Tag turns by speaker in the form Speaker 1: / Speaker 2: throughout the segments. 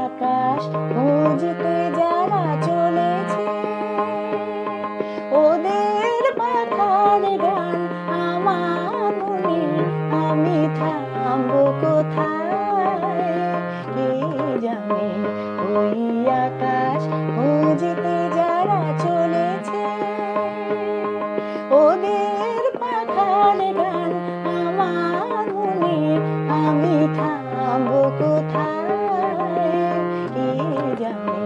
Speaker 1: আকাশ খুঁজতে যারা চলেছে, ওদের পাখার গান আমার মনে, আমি থামবো কোথায় কে জানে। ওই আকাশ খুঁজতে যারা চলেছে, ওদের পাখার গান আমার মনে, আমি থামবো কোথায় কে জানে।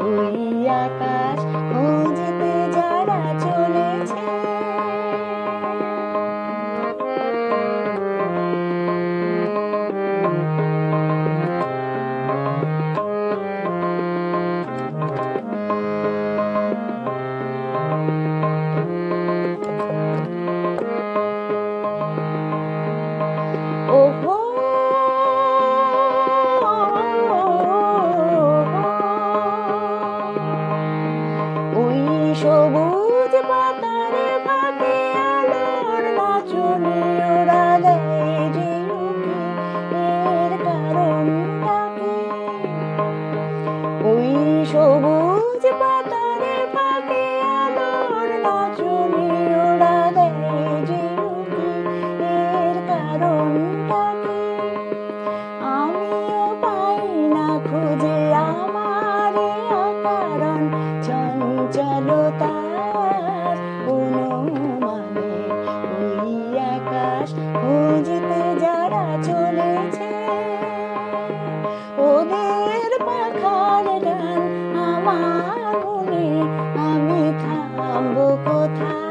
Speaker 1: ওই আকাশ খুঁজতে যারা চলেছে। ওহো ওই সবুজ পাতার ফাঁকে আলোর নাচনে ওরা দেয় যে উঁকি, এর কারণটা কি? ওই সবুজ পাতার ফাঁকে আলোর নাচনে ওরা দেয় যে উঁকি, এর কারণটা কি? আমিও পাই না খুঁজে আমার অকারণ চঞ্চলতার কোনো মানে। ওই আকাশ খুঁজতে যারা চলেছে, ওদের পাখার গান আমার মনে, আমি থামবো কোথায়।